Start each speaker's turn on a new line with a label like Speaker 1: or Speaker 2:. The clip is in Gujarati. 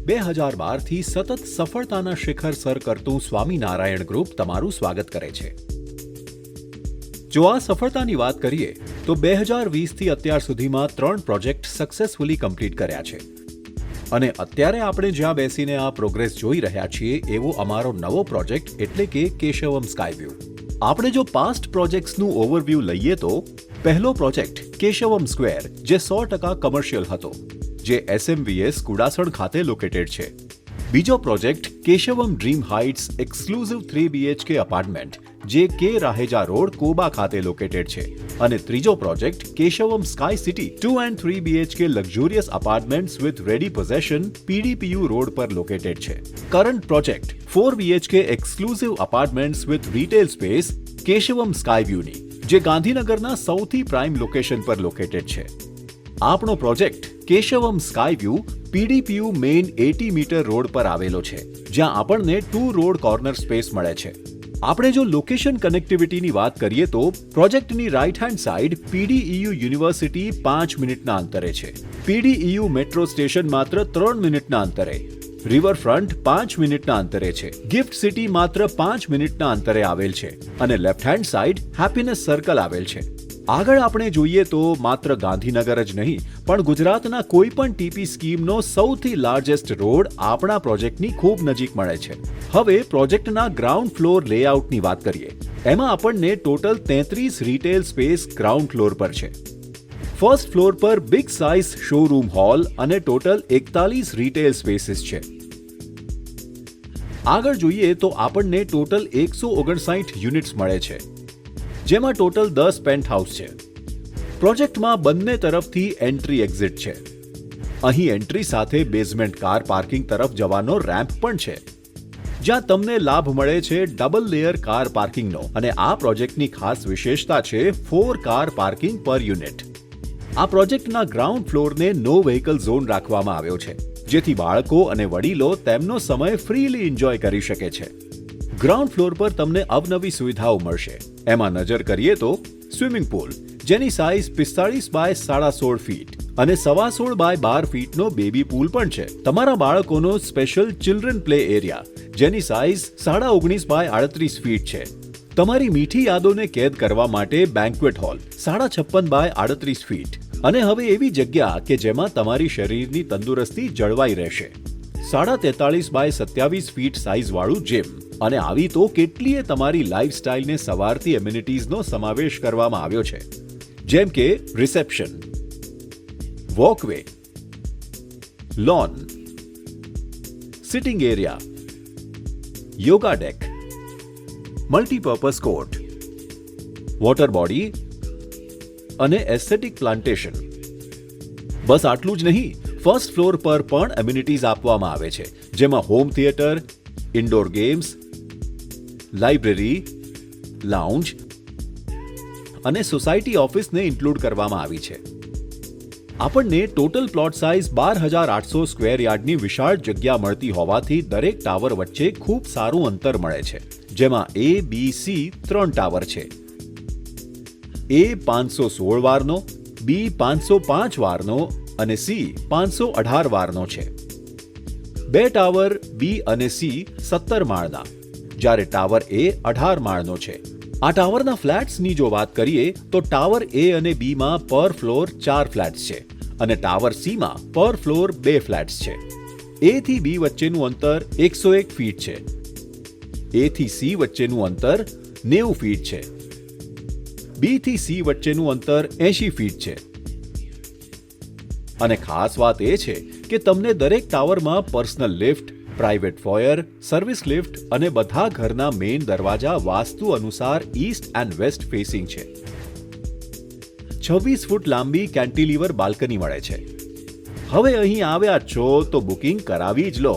Speaker 1: 2012થી સતત સફળતાના શિખર સર કરતું સ્વામિનારાયણ ગ્રુપ તમારું સ્વાગત કરે છે. જો આ સફળતાની વાત કરીએ તો 2020થી અત્યાર સુધીમાં 3 પ્રોજેક્ટ સક્સેસફુલી કમ્પ્લીટ કર્યા છે. અને અત્યારે આપણે જ્યાં બેસીને આ પ્રોગ્રેસ જોઈ રહ્યા છીએ એવો અમારો નવો પ્રોજેક્ટ એટલે કે કેશવમ સ્કાયવ્યૂ. આપણે જો પાસ્ટ પ્રોજેક્ટ્સનું ઓવરવ્યૂ લઈએ તો પહેલો પ્રોજેક્ટ કેશવમ સ્ક્વેર જે 100% કમર્શિયલ હતો, જે SMVS કુડાસણ ખાતે લોકેટેડ છે. બીજો project Keshavam dream heights exclusive 3 BHK apartment જે કે રાહેજા રોડ કોબા ખાતે લોકેટેડ છે. અને ત્રીજો project Keshavam sky city 2 and 3 BHK luxurious apartments with ready possession PDPU road પર લોકેટેડ છે. Current project 4 BHK exclusive apartments with retail space Keshavam સ્કાયવ્યૂની જે ગાંધીનગરના સૌથી પ્રાઇમ લોકેશન પર લોકેટેડ છે. આપણો project Keshavam skyview PDPU main 80 metre road પર આવેલો છે, જ્યાં આપણને 2 રોડ કોર્નર સ્પેસ મળે છે. આપણે જો લોકેશન કનેક્ટિવિટીની વાત કરીએ તો પ્રોજેક્ટની right hand side PDEU university 5 મિનિટના અંતરે છે. PDEU મેટ્રો સ્ટેશન માત્ર 3 મિનિટના અંતરે, રિવરફ્રન્ટ 5 મિનિટના અંતરે છે, ગિફ્ટ સિટી માત્ર 5 મિનિટના અંતરે આવેલ છે અને left hand side happiness circle આવેલ છે. આગળ આપણે જોઈએ તો માત્ર ગાંધીનગર જ નહીં પણ ગુજરાતના કોઈ પણ TP સ્કીમનો સૌથી લાર્જેસ્ટ રોડ આપણા પ્રોજેક્ટની ખૂબ નજીક મળે છે. હવે પ્રોજેક્ટના ગ્રાઉન્ડ ફ્લોર લેઆઉટની વાત કરીએ. એમાં આપણને total 33 retail space ground floor પર છે. ફર્સ્ટ ફ્લોર પર બિગ સાઇઝ શોરૂમ હોલ અને ટોટલ 41 રિટેલ સ્પેસીસ છે. આગળ જોઈએ તો આપણને ટોટલ 159 યુનિટ્સ મળે છે, જેમાં ટોટલ 10 પેન્ટ હાઉસ છે. પ્રોજેક્ટમાં બંને તરફથી એન્ટ્રી એક્ઝિટ છે. અહીં એન્ટ્રી સાથે બેઝમેન્ટ કાર પાર્કિંગ તરફ જવાનો રેમ્પ પણ છે, જ્યાં તમને લાભ મળે છે ડબલ લેયર કાર પાર્કિંગનો. અને આ પ્રોજેક્ટની ખાસ વિશેષતા છે 4 કાર પાર્કિંગ પર યુનિટ. આ પ્રોજેક્ટના ગ્રાઉન્ડ ફ્લોરને નો વ્હીકલ ઝોન રાખવામાં આવ્યો છે, જેથી બાળકો અને વડીલો તેમનો સમય ફ્રીલી એન્જોય કરી શકે છે. ગ્રાઉન્ડ ફ્લોર પર તમને અવનવી સુવિધાઓ મળશે. એમાં નજર કરીએ તો સ્વિમિંગ પુલ જેની સાઇઝ 45 બાય 16.5 ફીટ અને 16.5 બાય 12 ફીટનો બેબી પુલ પણ છે. તમારા બાળકોનો સ્પેશિયલ ચિલ્ડ્રન પ્લે એરિયા જેની સાઇઝ 19.5 બાય 38 ફીટ છે. તમારી મીઠી યાદોને કેદ કરવા માટે બેન્ક્વેટ હોલ 56.5 બાય 38 ફીટ. અને હવે એવી જગ્યા કે જેમાં તમારી શરીરની તંદુરસ્તી જળવાઈ રહેશે. 43.5 બાય 27 ફીટ સાઇઝવાળું જીમ. અને આવી તો કેટલીય તમારી લાઇફસ્ટાઇલને સવારતી એમ્યુનિટીઝનો સમાવેશ કરવામાં આવ્યો છે, જેમ કે reception, walkway, lawn, sitting area, yoga deck, multipurpose court, water body અને એસ્થેટિક પ્લાન્ટેશન. બસ આટલું જ નહીં, ફર્સ્ટ ફ્લોર પર પણ એમ્યુનિટીઝ આપવામાં આવે છે, જેમાં home theatre, indoor games, library, lounge અને સોસાયટી ઓફિસને ઇન્ક્લુડ કરવામાં આવી છે. આપણને ટોટલ પ્લોટ સાઇઝ 12,800 સ્ક્વેર યાર્ડની વિશાળ જગ્યા મળતી હોવાથી દરેક ટાવર વચ્ચે ખૂબ સારું અંતર મળે છે, જેમાં A, B, C 3 ટાવર છે. A 516 વારનો, B 505 વારનો અને C 518 વારનો છે. 2 ટાવર B અને C 17 માળના, જ્યારે ટાવર A 18 માળનો છે. આ ટાવરના ફ્લેટ્સની જો વાત કરીએ તો ટાવર A અને B માં પર ફ્લોર 4 ફ્લેટ્સ છે અને ટાવર C માં પર ફ્લોર 2 ફ્લેટ્સ છે. A થી B વચ્ચેનું અંતર 101 ફીટ છે. A થી C વચ્ચેનું અંતર 90 ફીટ છે. B થી C વચ્ચેનું અંતર 80 ફીટ છે. અને ખાસ વાત એ છે કે તમને દરેક ટાવરમાં personal lift, private foyer, service lift અને બધા ઘરના મેઇન દરવાજા વાસ્તુ અનુસાર ઈસ્ટ એન્ડ વેસ્ટ ફેસિંગ છે. 26 ફૂટ લાંબી કેન્ટિલીવર બાલ્કની મળે છે. હવે અહીં આવ્યા છો તો બુકિંગ કરાવી જ લો.